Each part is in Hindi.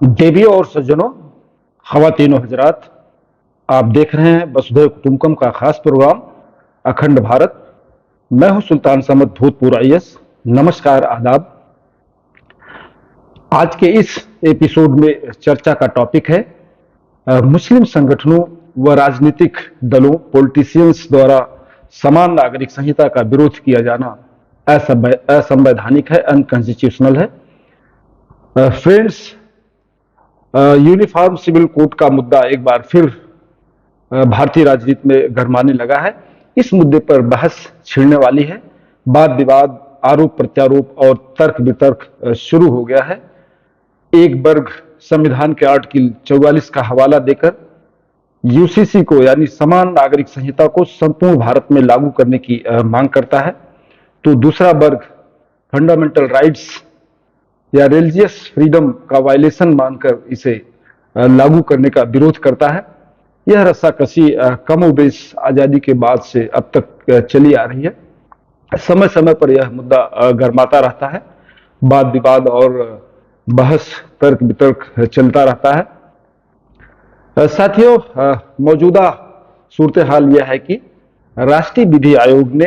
देवियों और सज्जनों, ख़वातीनो हज़रात, आप देख रहे हैं वसुधैव कुटुंबकम का खास प्रोग्राम अखंड भारत। मैं हूं सुल्तान समद भूतपूर्व आईएएस। नमस्कार, आदाब। आज के इस एपिसोड में चर्चा का टॉपिक है मुस्लिम संगठनों व राजनीतिक दलों पॉलिटिशियंस द्वारा समान नागरिक संहिता का विरोध किया जाना असंवैधानिक है, अनकॉन्स्टिट्यूशनल है। फ्रेंड्स, यूनिफॉर्म सिविल कोड का मुद्दा एक बार फिर भारतीय राजनीति में गरमाने लगा है। इस मुद्दे पर बहस छिड़ने वाली है। वाद विवाद, आरोप प्रत्यारोप और तर्क वितर्क शुरू हो गया है। एक वर्ग संविधान के आर्टिकल 44 का हवाला देकर यूसीसी को यानी समान नागरिक संहिता को संपूर्ण भारत में लागू करने की मांग करता है, तो दूसरा वर्ग फंडामेंटल राइट्स या रिलीजियस फ्रीडम का वायलेशन मानकर इसे लागू करने का विरोध करता है। यह रस्साकसी कमोबेश आजादी के बाद से अब तक चली आ रही है। समय समय पर यह मुद्दा गरमाता रहता है। वाद विवाद और बहस, तर्क वितर्क चलता रहता है। साथियों, मौजूदा सूरत हाल यह है कि राष्ट्रीय विधि आयोग ने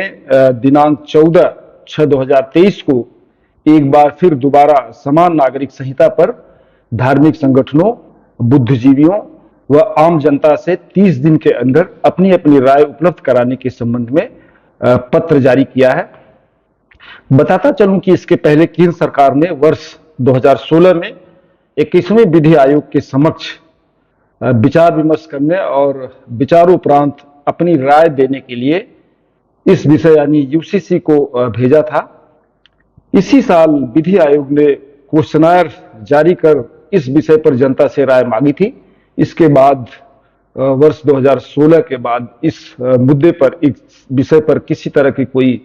दिनांक 14/6/2023 को एक बार फिर दोबारा समान नागरिक संहिता पर धार्मिक संगठनों, बुद्धिजीवियों व आम जनता से 30 दिन के अंदर अपनी अपनी राय उपलब्ध कराने के संबंध में पत्र जारी किया है। बताता चलूं कि इसके पहले केंद्र सरकार ने वर्ष 2016 में 21वें विधि आयोग के समक्ष विचार विमर्श करने और विचारोपरांत अपनी राय देने के लिए इस विषय यानी यूसीसी को भेजा था। इसी साल विधि आयोग ने क्वेश्चनायर जारी कर इस विषय पर जनता से राय मांगी थी। इसके बाद वर्ष 2016 के बाद इस मुद्दे पर, इस विषय पर किसी तरह की कोई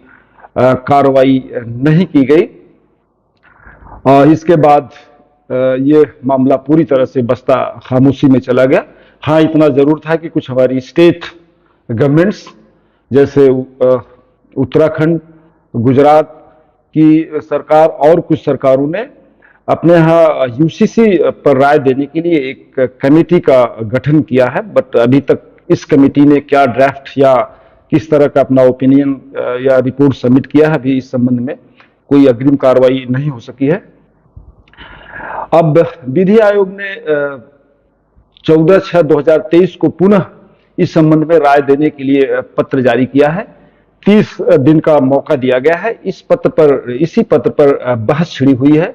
कार्रवाई नहीं की गई। इसके बाद ये मामला पूरी तरह से बस्ता खामोशी में चला गया। हाँ, इतना जरूर था कि कुछ हमारी स्टेट गवर्नमेंट्स जैसे उत्तराखंड, गुजरात की सरकार और कुछ सरकारों ने अपने यहाँ यूसीसी पर राय देने के लिए एक कमेटी का गठन किया है, बट अभी तक इस कमेटी ने क्या ड्राफ्ट या किस तरह का अपना ओपिनियन या रिपोर्ट सबमिट किया है, अभी इस संबंध में कोई अग्रिम कार्रवाई नहीं हो सकी है। अब विधि आयोग ने 14/6/2023 को पुनः इस संबंध में राय देने के लिए पत्र जारी किया है। 30 दिन का मौका दिया गया है। इसी पत्र पर बहस छिड़ी हुई है।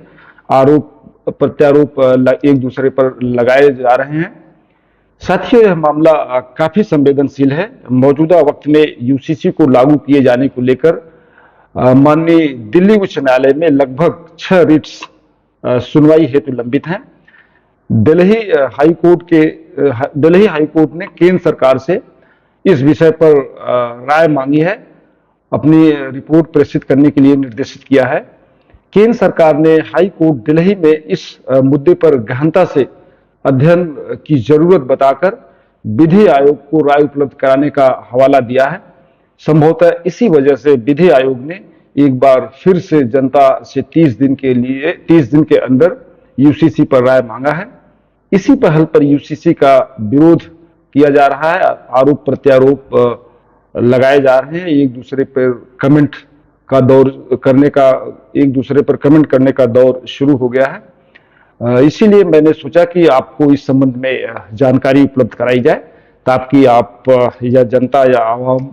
आरोप प्रत्यारोप एक दूसरे पर लगाए जा रहे हैं। साथियों, यह मामला काफी संवेदनशील है। मौजूदा वक्त में यूसीसी को लागू किए जाने को लेकर माननीय दिल्ली उच्च न्यायालय में लगभग 6 रिट्स सुनवाई हेतु लंबित हैं। दिल्ली हाई कोर्ट ने केंद्र सरकार से इस विषय पर राय मांगी है, अपनी रिपोर्ट प्रेषित करने के लिए निर्देशित किया है। केंद्र सरकार ने हाई कोर्ट दिल्ली में इस मुद्दे पर गहनता से अध्ययन की जरूरत बताकर विधि आयोग को राय उपलब्ध कराने का हवाला दिया है। संभवतः इसी वजह से विधि आयोग ने एक बार फिर से जनता से 30 दिन के अंदर यूसीसी पर राय मांगा है। इसी पहल पर यूसीसी का विरोध किया जा रहा है। आरोप प्रत्यारोप लगाए जा रहे हैं। एक दूसरे पर कमेंट करने का दौर शुरू हो गया है। इसीलिए मैंने सोचा कि आपको इस संबंध में जानकारी उपलब्ध कराई जाए, ताकि आप या जनता या आवाम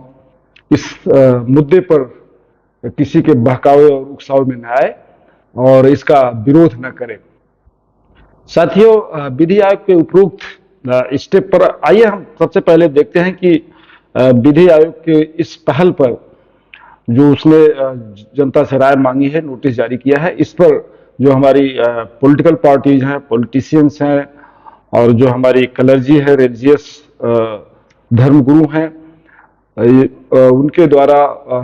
इस मुद्दे पर किसी के बहकावे और उकसावे में न आए और इसका विरोध न करें। साथियों, विधि आयोग के उपरोक्त स्टेप पर आइए हम सबसे पहले देखते हैं कि विधि आयोग के इस पहल पर जो उसने जनता से राय मांगी है, नोटिस जारी किया है, इस पर जो हमारी पॉलिटिकल पार्टीज हैं, पॉलिटिशियंस हैं और जो हमारी क्लर्जी है, रिलीजियस धर्मगुरु हैं, उनके द्वारा,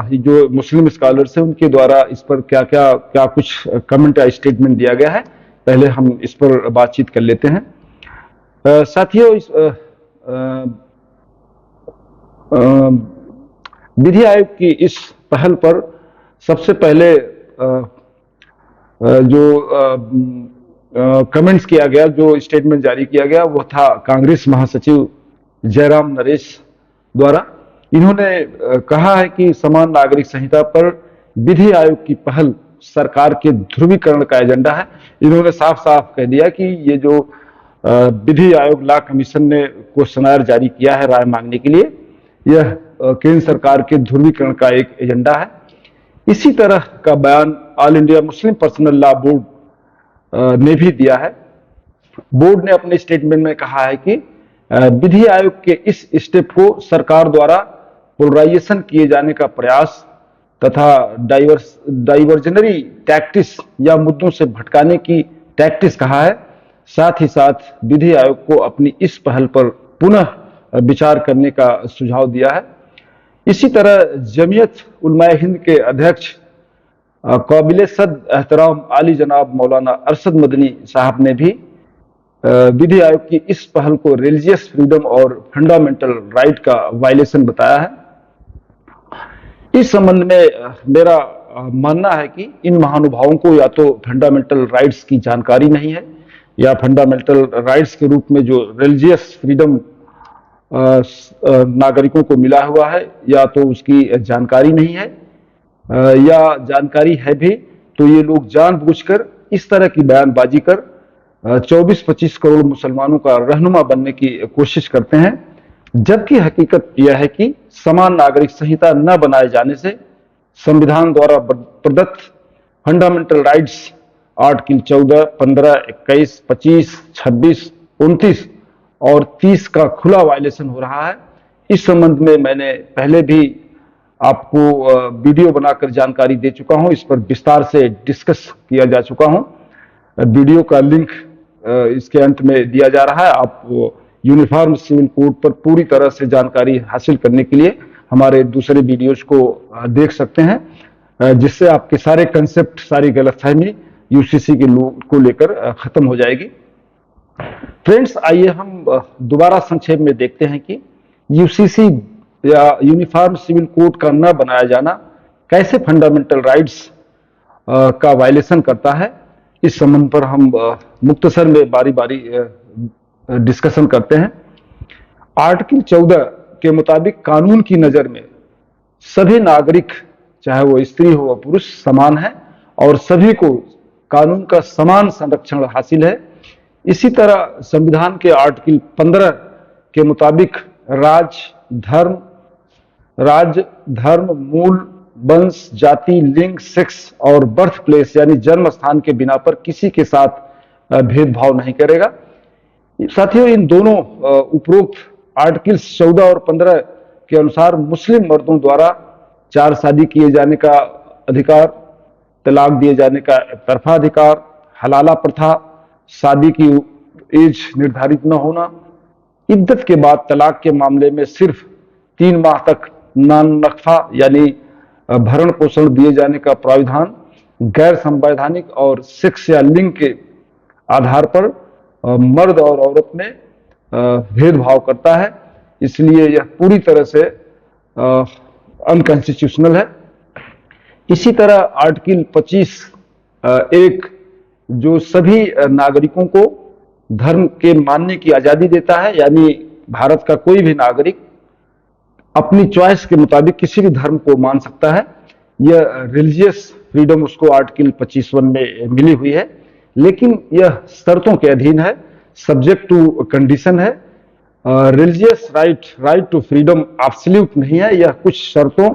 जो मुस्लिम स्कॉलर्स हैं, उनके द्वारा इस पर क्या कुछ कमेंट या स्टेटमेंट दिया गया है, पहले हम इस पर बातचीत कर लेते हैं। साथियों, इस विधि आयोग की इस पहल पर सबसे पहले जो कमेंट्स किया गया, जो स्टेटमेंट जारी किया गया, वो था कांग्रेस महासचिव जयराम नरेश द्वारा। इन्होंने कहा है कि समान नागरिक संहिता पर विधि आयोग की पहल सरकार के ध्रुवीकरण का एजेंडा है। इन्होंने साफ साफ कह दिया कि ये जो विधि आयोग लॉ कमीशन ने क्वेश्चनर जारी किया है राय मांगने के लिए, यह केंद्र सरकार के ध्रुवीकरण का एक एजेंडा है। इसी तरह का बयान all India Muslim personal law board ने भी दिया है। बोर्ड ने अपने स्टेटमेंट में कहा है कि विधि आयोग के इस स्टेप को सरकार द्वारा पोलराइजेशन किए जाने का प्रयास तथा डाइवर्जनरी टैक्टिस या मुद्दों से भटकाने की टैक्टिस कहा है। साथ ही साथ विधि आयोग को अपनी इस पहल पर पुनः विचार करने का सुझाव दिया है। इसी तरह जमीयत उलमाए हिंद के अध्यक्ष काबिल सद एहतराम आली जनाब मौलाना अरशद मदनी साहब ने भी विधि आयोग की इस पहल को रिलीजियस फ्रीडम और फंडामेंटल राइट का वायलेशन बताया है। इस संबंध में मेरा मानना है कि इन महानुभावों को या तो फंडामेंटल राइट्स की जानकारी नहीं है, या फंडामेंटल राइट्स के रूप में जो रिलीजियस फ्रीडम नागरिकों को मिला हुआ है, या तो उसकी जानकारी नहीं है, या जानकारी है भी तो ये लोग जानबूझकर इस तरह की बयानबाजी कर 24-25 करोड़ मुसलमानों का रहनुमा बनने की कोशिश करते हैं। जबकि हकीकत यह है कि समान नागरिक संहिता न बनाए जाने से संविधान द्वारा प्रदत्त फंडामेंटल राइट्स आर्टिकल 14, 15, 21, 25, 26, 29 और 30 का खुला वायलेशन हो रहा है। इस संबंध में मैंने पहले भी आपको वीडियो बनाकर जानकारी दे चुका हूं, इस पर विस्तार से डिस्कस किया जा चुका हूं। वीडियो का लिंक इसके अंत में दिया जा रहा है। आप यूनिफॉर्म सिविल कोड पर पूरी तरह से जानकारी हासिल करने के लिए हमारे दूसरे वीडियोज को देख सकते हैं, जिससे आपके सारे कंसेप्ट, सारी गलतफहमी यूसीसी के को लेकर खत्म हो जाएगी। फ्रेंड्स, आइए हम दोबारा संक्षेप में देखते हैं कि यूसीसी या यूनिफॉर्म सिविल कोड का न बनाया जाना कैसे फंडामेंटल राइट्स का वायलेशन करता है। इस संबंध पर हम मुख्तसर में बारी बारी डिस्कशन करते हैं। आर्टिकल 14 के मुताबिक कानून की नजर में सभी नागरिक, चाहे वो स्त्री हो व पुरुष, समान है और सभी को कानून का समान संरक्षण हासिल है। इसी तरह संविधान के आर्टिकल 15 के मुताबिक राज्य, धर्म, मूल, वंश, जाति, लिंग, सेक्स और बर्थ प्लेस यानी जन्म स्थान के बिना पर किसी के साथ भेदभाव नहीं करेगा। साथियों, इन दोनों उपरोक्त आर्टिकल 14 और 15 के अनुसार मुस्लिम मर्दों द्वारा 4 शादी किए जाने का अधिकार, तलाक दिए जाने का तरफा अधिकार, हलाला प्रथा, शादी की एज निर्धारित न होना, इद्दत के बाद तलाक के मामले में सिर्फ 3 माह तक नान नक्फा यानी भरण पोषण दिए जाने का प्राविधान गैर संवैधानिक और सेक्स या लिंग के आधार पर मर्द और औरत में भेदभाव करता है। इसलिए यह पूरी तरह से अनकॉन्स्टिट्यूशनल है। इसी तरह आर्टिकल 25 एक जो सभी नागरिकों को धर्म के मानने की आजादी देता है, यानी भारत का कोई भी नागरिक अपनी चॉइस के मुताबिक किसी भी धर्म को मान सकता है। यह रिलीजियस फ्रीडम उसको आर्टिकल 25 में मिली हुई है, लेकिन यह शर्तों के अधीन है, सब्जेक्ट टू कंडीशन है। Religious right to freedom absolute नहीं है, यह कुछ शर्तों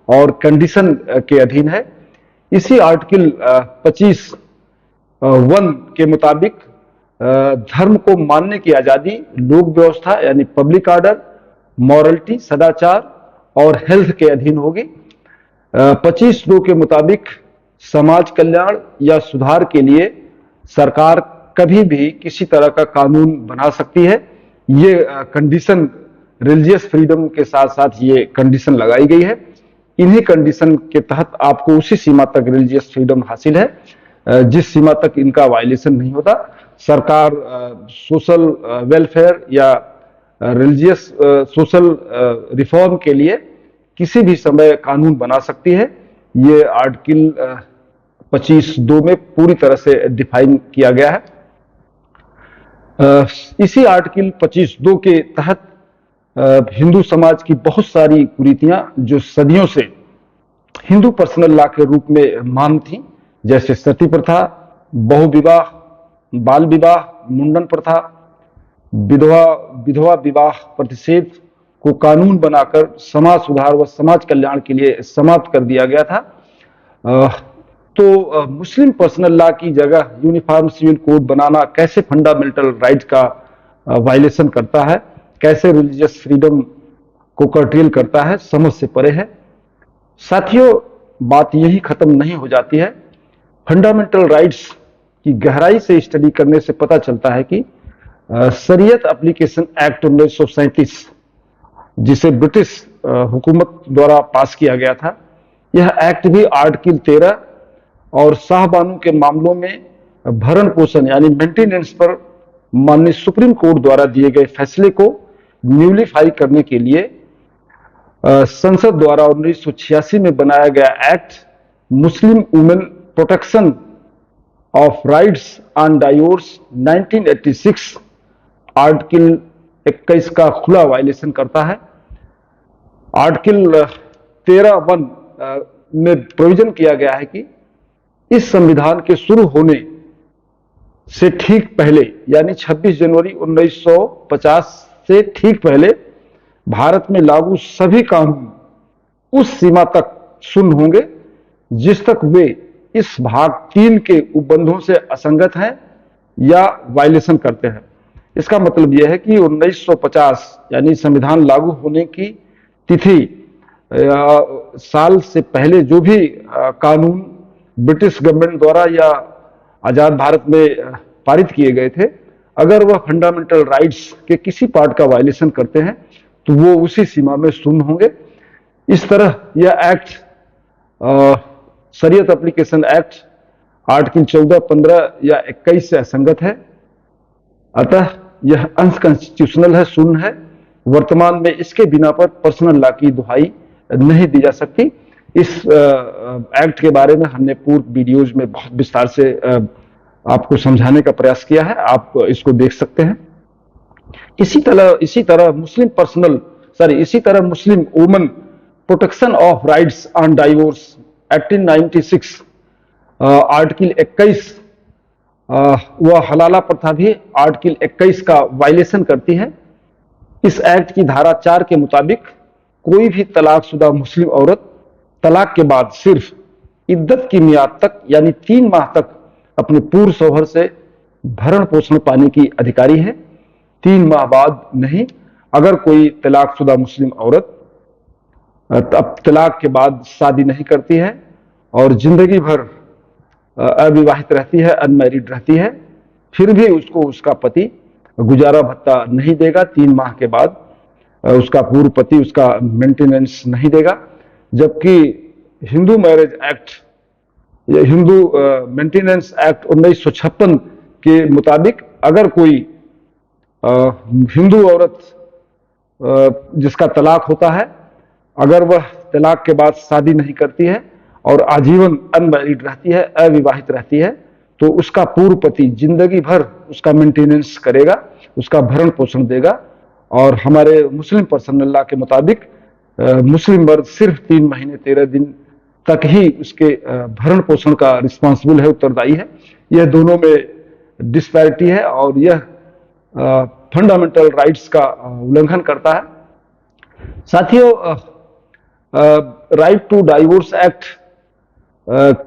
और कंडीशन के अधीन है। इसी आर्टिकल 25(1) के मुताबिक धर्म को मानने की आजादी लोक व्यवस्था यानी पब्लिक ऑर्डर, मॉरलिटी, सदाचार और हेल्थ के अधीन होगी। 25(2) के मुताबिक समाज कल्याण या सुधार के लिए सरकार कभी भी किसी तरह का कानून बना सकती है। ये कंडीशन रिलीजियस फ्रीडम के साथ साथ ये कंडीशन लगाई गई है। इन्हीं कंडीशन के तहत आपको उसी सीमा तक रिलीजियस फ्रीडम हासिल है जिस सीमा तक इनका वायलेशन नहीं होता। सरकार सोशल वेलफेयर या रिलीजियस सोशल रिफॉर्म के लिए किसी भी समय कानून बना सकती है। ये आर्टिकल 25(2) में पूरी तरह से डिफाइन किया गया है। इसी आर्टिकल 25(2) के तहत हिंदू समाज की बहुत सारी कुरीतियां जो सदियों से हिंदू पर्सनल लॉ के रूप में मान थी, जैसे सती प्रथा, बहुविवाह, बाल विवाह, मुंडन प्रथा, विधवा विधवा विवाह प्रतिषेध को कानून बनाकर समाज सुधार व समाज कल्याण के लिए समाप्त कर दिया गया था। तो मुस्लिम पर्सनल लॉ की जगह यूनिफॉर्म सिविल कोड बनाना कैसे फंडामेंटल राइट का वायलेशन करता है, कैसे रिलीजियस फ्रीडम को कर्टेल करता है, समझ से परे है। साथियों, बात यही खत्म नहीं हो जाती है। फंडामेंटल राइट्स की गहराई से स्टडी करने से पता चलता है कि शरीयत एप्लीकेशन एक्ट 1937, जिसे ब्रिटिश हुकूमत द्वारा पास किया गया था, यह एक्ट भी आर्टिकल 13 और शाहबानू के मामलों में भरण पोषण यानी मेंटेनेंस पर माननीय सुप्रीम कोर्ट द्वारा दिए गए फैसले को न्यूलीफाई करने के लिए संसद द्वारा 1986 में बनाया गया act Muslim women protection of rights on divorce 1986 article 21 का खुला वायलेशन करता है। आर्टिकल 13(1) में प्रोविजन किया गया है कि इस संविधान के शुरू होने से ठीक पहले यानी 26 जनवरी 1950 से ठीक पहले भारत में लागू सभी कानून उस सीमा तक शून्य होंगे जिस तक वे इस भाग 3 के उपबंधों से असंगत हैं या वायलेशन करते हैं। इसका मतलब यह है कि 1950 यानी संविधान लागू होने की तिथि साल से पहले जो भी कानून ब्रिटिश गवर्नमेंट द्वारा या आजाद भारत में पारित किए गए थे, अगर वह फंडामेंटल राइट्स के किसी पार्ट का वायलेशन करते हैं तो वो उसी सीमा में शून्य होंगे। इस तरह यह एक्ट शरीयत एप्लीकेशन एक्ट आर्टिकल 14, 15 या 21 से असंगत है, अतः यह अनकॉन्स्टिट्यूशनल है, शून्य है। वर्तमान में इसके बिना पर पर्सनल लॉ की दुहाई नहीं दी जा सकती। इस एक्ट के बारे में हमने पूर्व वीडियोज में बहुत विस्तार से आपको समझाने का प्रयास किया है, आप इसको देख सकते हैं। इसी तरह Muslim women protection of rights on divorce 1896 article 21 वह हलाला प्रथा भी आर्टिकल 21 का वायलेशन करती है। इस एक्ट की धारा 4 के मुताबिक कोई भी तलाकशुदा मुस्लिम औरत तलाक के बाद सिर्फ इद्दत की मियाद तक यानी 3 माह तक अपने पूर्व शौहर से भरण पोषण पाने की अधिकारी है, 3 माह बाद नहीं। अगर कोई तलाकशुदा मुस्लिम औरत अब तलाक के बाद शादी नहीं करती है और जिंदगी भर अविवाहित रहती है, अनमैरिड रहती है, फिर भी उसको उसका पति गुजारा भत्ता नहीं देगा, 3 माह के बाद उसका पूर्व पति उसका मेंटेनेंस नहीं देगा। जबकि हिंदू मैरिज एक्ट या हिंदू मेंटेनेंस एक्ट 1956 के मुताबिक अगर कोई हिंदू औरत जिसका तलाक होता है, अगर वह तलाक के बाद शादी नहीं करती है और आजीवन अनमैरिड रहती है, अविवाहित रहती है, तो उसका पूर्व पति जिंदगी भर उसका मेंटेनेंस करेगा, उसका भरण पोषण देगा। और हमारे मुस्लिम पर्सनल लॉ के मुताबिक मुस्लिम मर्द सिर्फ 3 महीने 13 दिन तक ही उसके भरण पोषण का रिस्पॉन्सिबल है, उत्तरदायी है। यह दोनों में डिस्पैरिटी है और यह फंडामेंटल राइट्स का उल्लंघन करता है। साथियों, राइट टू डाइवोर्स एक्ट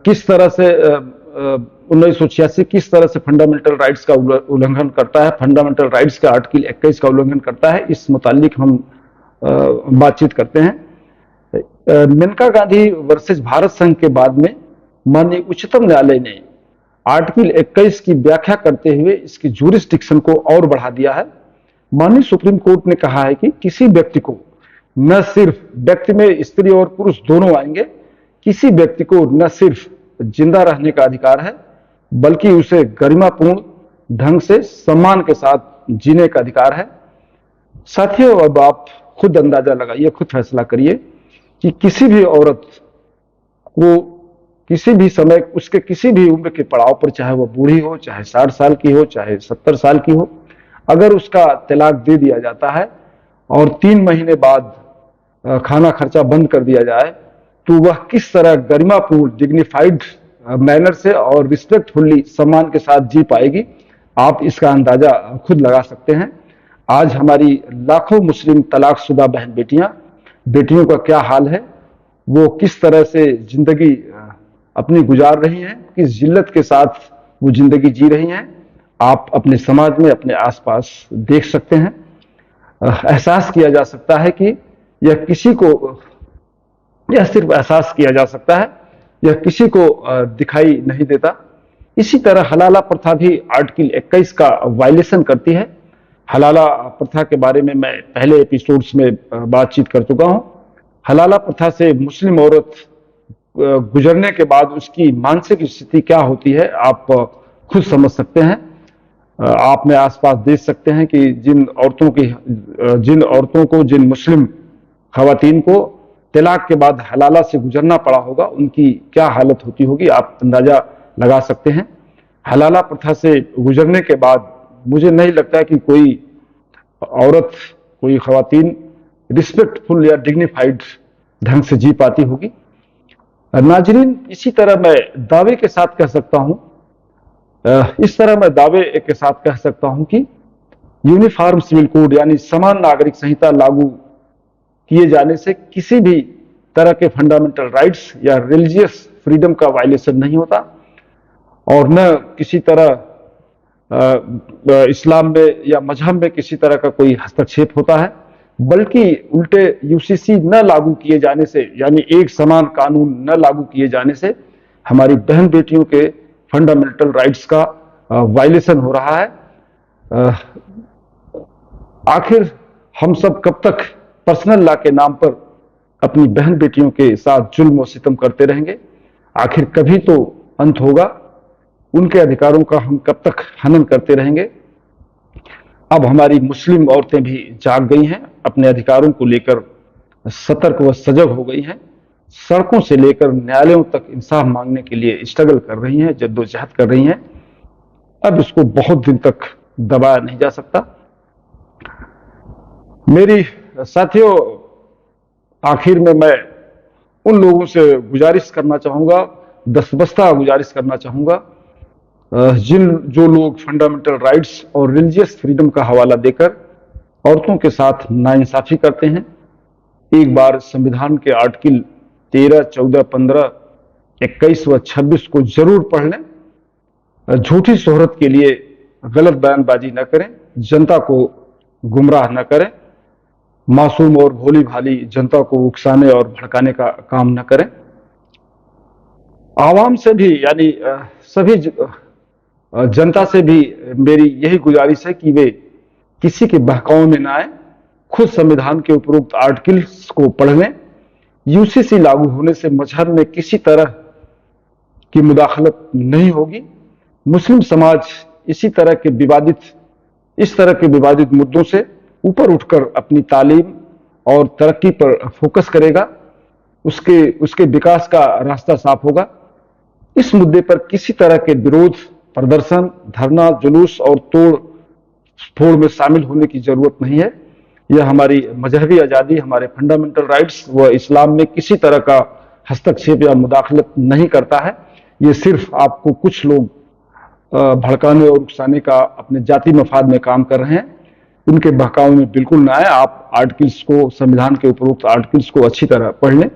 किस तरह से 1986 किस तरह से फंडामेंटल राइट्स का उल्लंघन करता है, फंडामेंटल राइट्स के आर्टिकल 21 का उल्लंघन करता है, इस मुतालिक हम बातचीत करते हैं। मेनका गांधी वर्सेस भारत संघ के बाद में माननीय उच्चतम न्यायालय ने आर्टिकल 21 की व्याख्या करते हुए इसकी ज्यूरिसडिक्शन को और बढ़ा दिया है। माननीय सुप्रीम कोर्ट ने कहा है कि किसी व्यक्ति को न सिर्फ व्यक्ति में स्त्री और पुरुष दोनों आएंगे, किसी व्यक्ति को न सिर्फ जिंदा रहने का अधिकार है बल्कि उसे गरिमापूर्ण ढंग से सम्मान के साथ जीने का अधिकार है। साथियों, अब आप खुद अंदाजा लगाइए, खुद फैसला करिए कि किसी भी औरत को किसी भी समय उसके किसी भी उम्र के पड़ाव पर, चाहे वह बूढ़ी हो, चाहे 60 साल की हो, चाहे 70 साल की हो, अगर उसका तलाक दे दिया जाता है और 3 महीने बाद खाना खर्चा बंद कर दिया जाए, तो वह किस तरह गरिमापूर्ण डिग्निफाइड मैनर से और रिस्पेक्टफुली सम्मान के साथ जी पाएगी, आप इसका अंदाजा खुद लगा सकते हैं। आज हमारी लाखों मुस्लिम तलाकशुदा बहन बेटियों का क्या हाल है, वो किस तरह से जिंदगी अपनी गुजार रही हैं, किस जिल्लत के साथ वो जिंदगी जी रही हैं, आप अपने समाज में अपने आसपास देख सकते हैं। एहसास किया जा सकता है कि यह किसी को यह सिर्फ एहसास किया जा सकता है, यह किसी को दिखाई नहीं देता। इसी तरह हलाला प्रथा भी आर्टिकल 21 का वायलेशन करती है। हलाला प्रथा के बारे में मैं पहले एपिसोड्स में बातचीत कर चुका हूं। हलाला प्रथा से मुस्लिम औरत गुजरने के बाद उसकी मानसिक स्थिति क्या होती है, आप खुद समझ सकते हैं। आप अपने आसपास देख सकते हैं कि जिन मुस्लिम खवातीन को तलाक के बाद हलाला से गुजरना पड़ा होगा, उनकी क्या हालत होती होगी, आप अंदाजा लगा सकते हैं। हलाला प्रथा से गुजरने के बाद मुझे नहीं लगता कि कोई औरत, कोई खवातीन रिस्पेक्टफुल या डिग्निफाइड ढंग से जी पाती होगी। नाजरीन, इसी तरह मैं दावे के साथ कह सकता हूं, इस तरह मैं दावे के साथ कह सकता हूं कि यूनिफॉर्म सिविल कोड यानी समान नागरिक संहिता लागू किए जाने से किसी भी तरह के फंडामेंटल राइट्स या रिलीजियस फ्रीडम का वायलेशन नहीं होता और न किसी तरह इस्लाम में या मजहब में किसी तरह का कोई हस्तक्षेप होता है, बल्कि उल्टे यूसीसी न लागू किए जाने से, यानी एक समान कानून न लागू किए जाने से हमारी बहन बेटियों के फंडामेंटल राइट्स का वायलेशन हो रहा है। आखिर हम सब कब तक पर्सनल लॉ के नाम पर अपनी बहन बेटियों के साथ जुल्म और सितम करते रहेंगे? आखिर कभी तो अंत होगा। उनके अधिकारों का हम कब तक हनन करते रहेंगे? अब हमारी मुस्लिम औरतें भी जाग गई हैं, अपने अधिकारों को लेकर सतर्क व सजग हो गई हैं, सड़कों से लेकर न्यायालयों तक इंसाफ मांगने के लिए स्ट्रगल कर रही हैं, जद्दोजहद कर रही हैं। अब इसको बहुत दिन तक दबाया नहीं जा सकता। मेरी साथियों, आखिर में मैं उन लोगों से गुजारिश करना चाहूंगा, दस्तबस्ता गुजारिश करना चाहूंगा, जो लोग फंडामेंटल राइट्स और रिलीजियस फ्रीडम का हवाला देकर औरतों के साथ नाइंसाफी करते हैं। एक बार संविधान के आर्टिकल 13, 14, 15, 21 व 26 को जरूर पढ़ लें। झूठी शोहरत के लिए गलत बयानबाजी न करें, जनता को गुमराह न करें, मासूम और भोली भाली जनता को उकसाने और भड़काने का काम न करें। आवाम से भी, यानी सभी जनता से भी मेरी यही गुजारिश है कि वे किसी के बहकावे में ना आए, खुद संविधान के उपरोक्त आर्टिकल्स को पढ़ लें। यूसीसी लागू होने से मजहब में किसी तरह की मुदाखलत नहीं होगी। मुस्लिम समाज इस तरह के विवादित मुद्दों से ऊपर उठकर अपनी तालीम और तरक्की पर फोकस करेगा, उसके विकास का रास्ता साफ होगा। इस मुद्दे पर किसी तरह के विरोध, प्रदर्शन, धरना, जुलूस और तोड़ फोड़ में शामिल होने की जरूरत नहीं है। यह हमारी मजहबी आजादी, हमारे फंडामेंटल राइट्स व इस्लाम में किसी तरह का हस्तक्षेप या मुदाखलत नहीं करता है। ये सिर्फ आपको कुछ लोग भड़काने और उकसाने का अपने जाति मफाद में काम कर रहे हैं, उनके बहकावे में बिल्कुल ना आए। आप आर्टिकल्स को, संविधान के उपरोक्त आर्टिकल्स को अच्छी तरह पढ़ लें।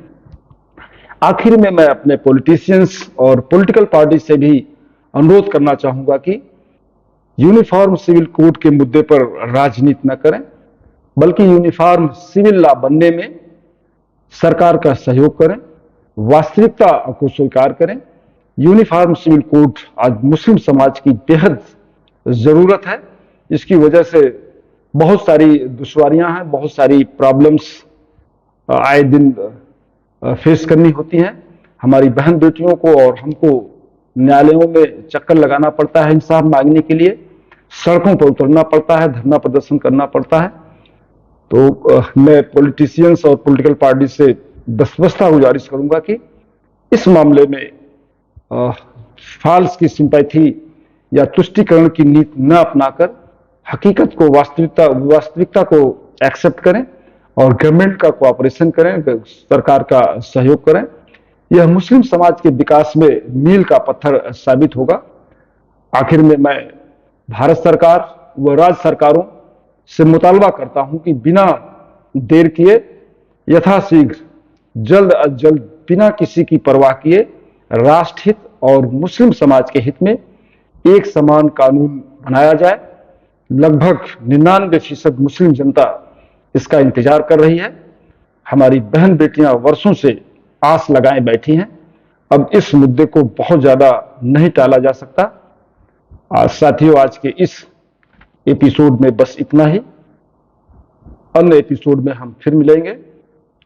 आखिर में मैं अपने पॉलिटिशियंस और पॉलिटिकल पार्टी से भी अनुरोध करना चाहूंगा कि यूनिफॉर्म सिविल कोड के मुद्दे पर राजनीति न करें, बल्कि यूनिफॉर्म सिविल लॉ बनने में सरकार का सहयोग करें, वास्तविकता को स्वीकार करें। यूनिफॉर्म सिविल कोड आज मुस्लिम समाज की बेहद जरूरत है। इसकी वजह से बहुत सारी दुश्वारियां हैं, बहुत सारी प्रॉब्लम्स आए दिन फेस करनी होती हैं। हमारी बहन बेटियों को और हमको न्यायालयों में चक्कर लगाना पड़ता है इंसाफ मांगने के लिए, सड़कों पर उतरना पड़ता है, धरना प्रदर्शन करना पड़ता है। तो मैं पॉलिटिशियंस और पॉलिटिकल पार्टी से दस्तबस्ता गुजारिश करूंगा कि इस मामले में फॉल्स की सिंपैथी या तुष्टिकरण की नीति न अपनाकर हकीकत को, वास्तविकता को एक्सेप्ट करें और गवर्नमेंट का कोऑपरेशन करें, सरकार का सहयोग करें। यह मुस्लिम समाज के विकास में मील का पत्थर साबित होगा। आखिर में मैं भारत सरकार व राज्य सरकारों से मुतालबा करता हूं कि बिना देर किए, यथाशीघ्र, जल्द अज जल्द, बिना किसी की परवाह किए राष्ट्रहित और मुस्लिम समाज के हित में एक समान कानून बनाया जाए। लगभग 99% मुस्लिम जनता इसका इंतजार कर रही है। हमारी बहन बेटियां वर्षों से आस लगाए बैठी हैं। अब इस मुद्दे को बहुत ज्यादा नहीं टाला जा सकता। साथियों, आज के इस एपिसोड में बस इतना ही। अन्य एपिसोड में हम फिर मिलेंगे।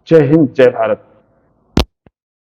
जय हिंद, जय भारत।